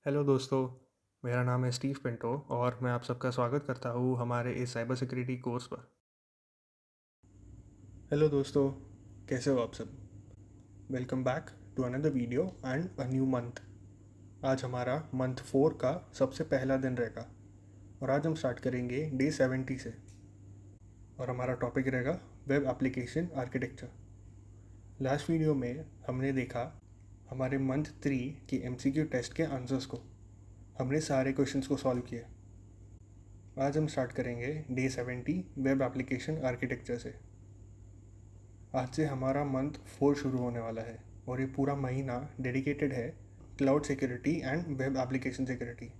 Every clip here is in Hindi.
हेलो दोस्तों। मेरा नाम है स्टीव पिंटो और मैं आप सबका स्वागत करता हूँ हमारे इस साइबर सिक्योरिटी कोर्स पर। हेलो दोस्तों, कैसे हो आप सब? Welcome back to another video and a new month. आज हमारा मंथ 4 का सबसे पहला दिन रहेगा और आज हम स्टार्ट करेंगे डे 70 से। और हमारा टॉपिक रहेगा web application architecture. Last video में हमने देखा हमारे मंथ 3 की एमसीक्यू टेस्ट के आंसर्स को। हमने सारे क्वेश्चंस को सॉल्व किया। आज हम स्टार्ट करेंगे डे 70 वेब एप्लीकेशन आर्किटेक्चर से। आज से हमारा मंथ 4 शुरू होने वाला है और ये पूरा महीना डेडिकेटेड है cloud security and web application security.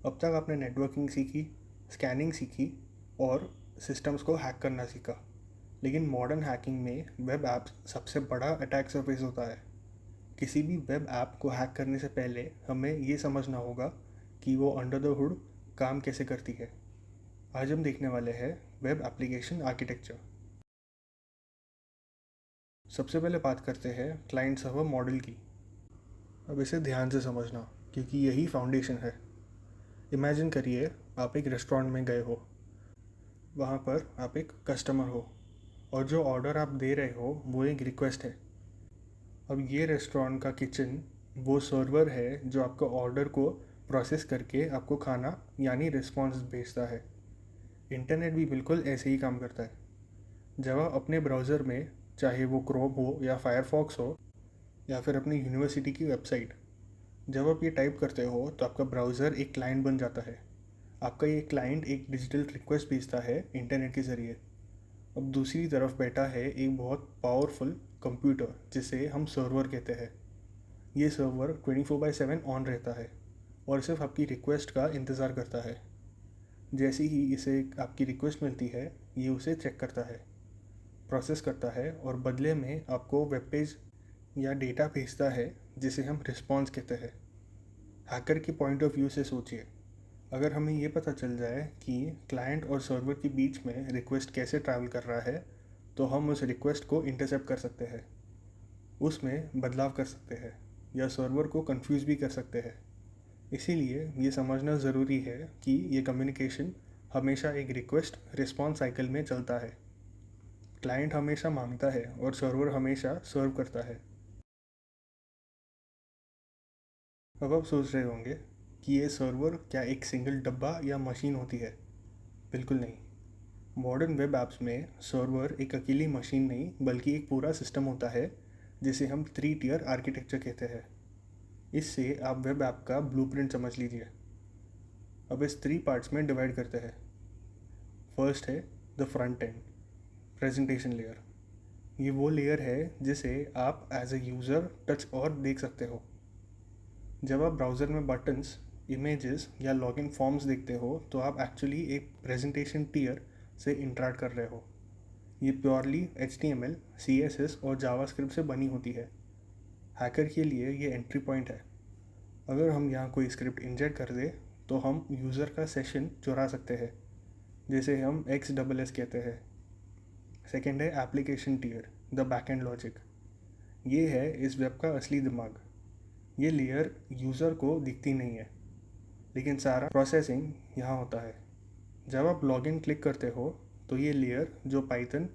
अब तक आपने नेटवर्किंग सीखी, स्कैनिंग सीखी और सिस्टम्स को हैक करना सीखा। लेकिन मॉडर्न हैकिंग में वेब ऐप सबसे बड़ा अटैक सरफेस होता है। किसी भी वेब ऐप को हैक करने से पहले हमें ये समझना होगा कि वो अंडर द हुड काम कैसे करती है। आज हम देखने वाले हैं वेब एप्लीकेशन आर्किटेक्चर। सबसे पहले बात करते हैं क्लाइंट सर्वर मॉडल की। अब इसे ध्यान से समझना क्योंकि यही फाउंडेशन है। इमेजिन करिए आप एक रेस्टोरेंट में गए हो। वहाँ पर आप एक कस्टमर हो और जो ऑर्डर आप दे रहे हो वो एक रिक्वेस्ट है। अब ये रेस्टोरेंट का किचन वो सर्वर है जो आपका ऑर्डर को प्रोसेस करके आपको खाना यानी रिस्पॉन्स भेजता है। इंटरनेट भी बिल्कुल ऐसे ही काम करता है। जब आप अपने ब्राउज़र में, चाहे वो क्रोम हो या फायरफॉक्स हो या फिर अपनी यूनिवर्सिटी की वेबसाइट, जब आप ये टाइप करते हो तो आपका ब्राउज़र एक क्लाइंट बन जाता है। आपका ये क्लाइंट एक डिजिटल रिक्वेस्ट भेजता है इंटरनेट के ज़रिए। अब दूसरी तरफ बैठा है एक बहुत पावरफुल कंप्यूटर जिसे हम सर्वर कहते हैं। ये सर्वर 24/7 ऑन रहता है और सिर्फ आपकी रिक्वेस्ट का इंतज़ार करता है। जैसे ही इसे आपकी रिक्वेस्ट मिलती है ये उसे चेक करता है, प्रोसेस करता है और बदले में आपको वेब पेज या डेटा भेजता है जिसे हम रिस्पॉन्स कहते हैं। हैकर की पॉइंट ऑफ व्यू से सोचिए, अगर हमें ये पता चल जाए कि क्लाइंट और सर्वर के बीच में रिक्वेस्ट कैसे ट्रैवल कर रहा है तो हम उस रिक्वेस्ट को इंटरसेप्ट कर सकते हैं, उसमें बदलाव कर सकते हैं या सर्वर को कंफ्यूज भी कर सकते हैं। इसीलिए ये समझना ज़रूरी है कि ये कम्युनिकेशन हमेशा एक रिक्वेस्ट रिस्पॉन्स साइकिल में चलता है। क्लाइंट हमेशा मांगता है और सर्वर हमेशा सर्व करता है। अब आप सोच रहे होंगे कि ये सर्वर क्या एक सिंगल डब्बा या मशीन होती है? बिल्कुल नहीं। मॉडर्न वेब ऐप्स में सर्वर एक अकेली मशीन नहीं बल्कि एक पूरा सिस्टम होता है जिसे हम 3 टियर आर्किटेक्चर कहते हैं। इससे आप वेब ऐप का ब्लूप्रिंट समझ लीजिए। अब इस 3 पार्ट्स में डिवाइड करते हैं। फर्स्ट है the front end, presentation layer. ये वो लेयर है जिसे आप एज ए यूज़र टच और देख सकते हो। जब आप ब्राउज़र में बटन्स, इमेजेस या लॉगिन फॉर्म्स देखते हो तो आप एक्चुअली एक प्रेजेंटेशन टियर से इंटरेक्ट कर रहे हो। ये प्योरली HTML, CSS और जावास्क्रिप्ट से बनी होती है। हैकर के लिए ये एंट्री पॉइंट है। अगर हम यहाँ कोई स्क्रिप्ट इंजेक्ट कर दें तो हम यूज़र का सेशन चुरा सकते हैं, जिसे हम XSS कहते हैं। सेकेंड है application tier, the backend logic. ये है इस वेब का असली दिमाग। ये लेयर यूज़र को दिखती नहीं है लेकिन सारा प्रोसेसिंग यहाँ होता है। जब आप लॉगिन क्लिक करते हो तो ये लेयर जो पाइथन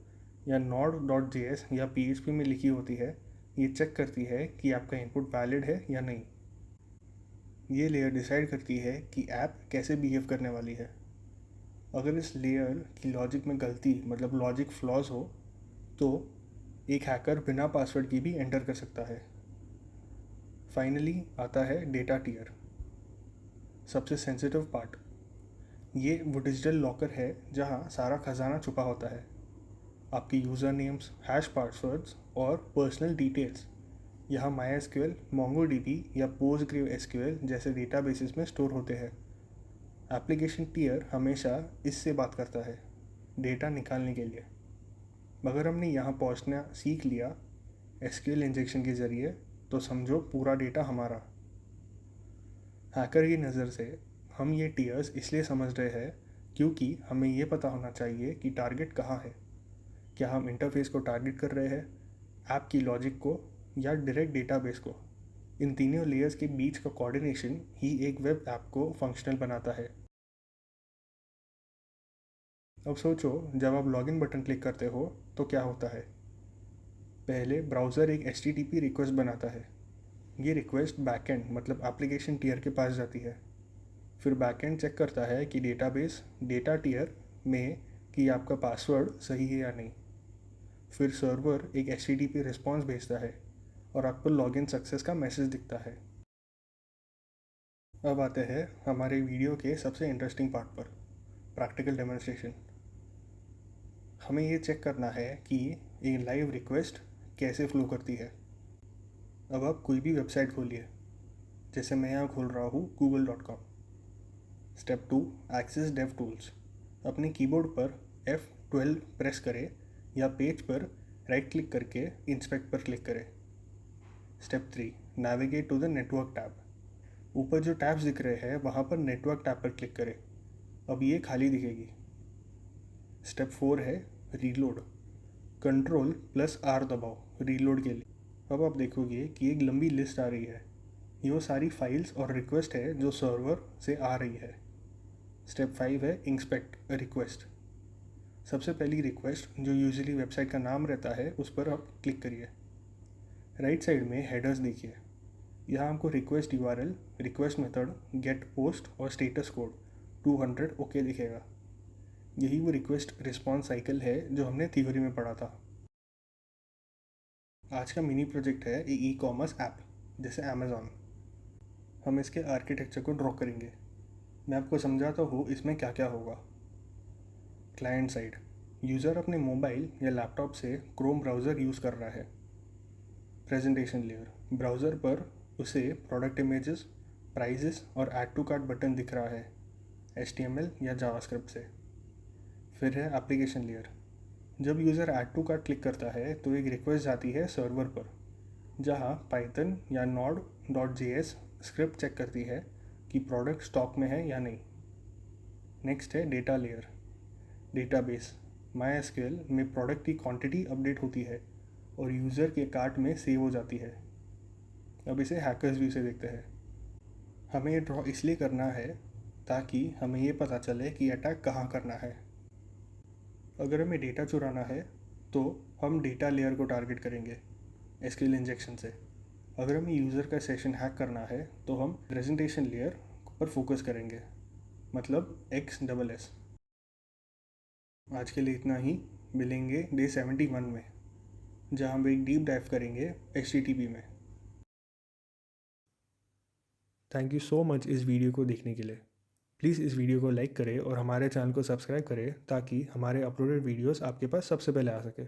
या node.js या PHP में लिखी होती है ये चेक करती है कि आपका इनपुट वैलिड है या नहीं। ये लेयर डिसाइड करती है कि ऐप कैसे बिहेव करने वाली है। अगर इस लेयर की लॉजिक में गलती मतलब लॉजिक फ्लॉज हो तो एक हैकर बिना पासवर्ड की भी एंटर कर सकता है। फाइनली आता है डेटा टियर, सबसे सेंसिटिव पार्ट। ये वो डिजिटल लॉकर है जहाँ सारा खजाना छुपा होता है। आपके यूज़र नेम्स, हैश पासवर्ड्स और पर्सनल डिटेल्स यहाँ MySQL, MongoDB या PostgreSQL जैसे डेटाबेसेस में स्टोर होते हैं। एप्लीकेशन टियर हमेशा इससे बात करता है डेटा निकालने के लिए। अगर हमने यहाँ पहुँचना सीख लिया SQL इंजेक्शन के ज़रिए तो समझो पूरा डेटा हमारा। हैकर की नज़र से हम ये टियर्स इसलिए समझ रहे हैं क्योंकि हमें ये पता होना चाहिए कि टारगेट कहाँ है। क्या हम इंटरफेस को टारगेट कर रहे हैं, ऐप की लॉजिक को या डायरेक्ट डेटाबेस को? इन तीनों लेयर्स के बीच का कोऑर्डिनेशन ही एक वेब ऐप को फंक्शनल बनाता है। अब सोचो, जब आप लॉगिन बटन क्लिक करते हो तो क्या होता है। पहले ब्राउज़र एक HTTP रिक्वेस्ट बनाता है। ये रिक्वेस्ट बैकएंड मतलब एप्लीकेशन टीयर के पास जाती है। फिर बैकएंड चेक करता है कि डेटाबेस डेटा टीयर में कि आपका पासवर्ड सही है या नहीं। फिर सर्वर एक HTTP रिस्पॉन्स भेजता है और आपको लॉगिन सक्सेस का मैसेज दिखता है। अब आते हैं हमारे वीडियो के सबसे इंटरेस्टिंग पार्ट पर, प्रैक्टिकल डेमोन्स्ट्रेशन। हमें ये चेक करना है कि ये लाइव रिक्वेस्ट कैसे फ्लो करती है। अब आप कोई भी वेबसाइट खोलिए, जैसे मैं यहाँ खोल रहा हूँ google.com। Step 2, access dev tools. अपने कीबोर्ड पर F12 प्रेस करें या पेज पर राइट क्लिक करके इंस्पेक्ट पर क्लिक करें। Step 3, navigate to the network tab. ऊपर जो टैब्स दिख रहे हैं वहाँ पर नेटवर्क टैब पर क्लिक करें। अब ये खाली दिखेगी। स्टेप 4 है रीलोड। Ctrl+R दबाओ रीलोड के लिए। अब आप देखोगे कि एक लंबी लिस्ट आ रही है। ये वो सारी फाइल्स और रिक्वेस्ट है जो सर्वर से आ रही है। स्टेप 5 है इंस्पेक्ट रिक्वेस्ट। सबसे पहली रिक्वेस्ट जो यूजुअली वेबसाइट का नाम रहता है उस पर आप क्लिक करिए। राइट साइड में हेडर्स देखिए। यहाँ हमको request URL, request method, get post और स्टेटस कोड 200 ओके दिखेगा। यही वो रिक्वेस्ट रिस्पॉन्स साइकिल है जो हमने थ्योरी में पढ़ा था। आज का मिनी प्रोजेक्ट है ई कॉमर्स ऐप जैसे अमेज़ॉन। हम इसके आर्किटेक्चर को ड्रॉ करेंगे। मैं आपको समझाता हूँ इसमें क्या क्या होगा। क्लाइंट साइड, यूज़र अपने मोबाइल या लैपटॉप से क्रोम ब्राउज़र यूज़ कर रहा है। प्रेजेंटेशन लेयर, ब्राउज़र पर उसे प्रोडक्ट इमेजेस, प्राइजेस और ऐड टू कार्ट बटन दिख रहा है HTML या जावास्क्रिप्ट से। फिर है एप्लीकेशन लेयर। जब user add to cart click करता है तो एक रिक्वेस्ट जाती है सर्वर पर, जहाँ पाइथन या node.js स्क्रिप्ट चेक करती है कि प्रोडक्ट स्टॉक में है या नहीं। नेक्स्ट है डेटा लेयर। डेटाबेस, MySQL में प्रोडक्ट की क्वांटिटी अपडेट होती है और यूज़र के कार्ट में सेव हो जाती है। अब इसे हैकर्स व्यू से देखते हैं। हमें ये ड्रॉ इसलिए करना है ताकि हमें ये पता चले कि अटैक कहाँ करना है। अगर हमें डेटा चुराना है तो हम डेटा लेयर को टारगेट करेंगे SQL इंजेक्शन से। अगर हमें यूज़र का सेशन हैक करना है तो हम प्रेजेंटेशन लेयर पर फोकस करेंगे, मतलब XSS। आज के लिए इतना ही। मिलेंगे डे 71 में, जहाँ हम एक डीप डाइव करेंगे HTTP में। थैंक यू सो मच इस वीडियो को देखने के लिए। प्लीज़ इस वीडियो को लाइक करें और हमारे चैनल को सब्सक्राइब करें ताकि हमारे अपलोडेड वीडियोस आपके पास सबसे पहले आ सके।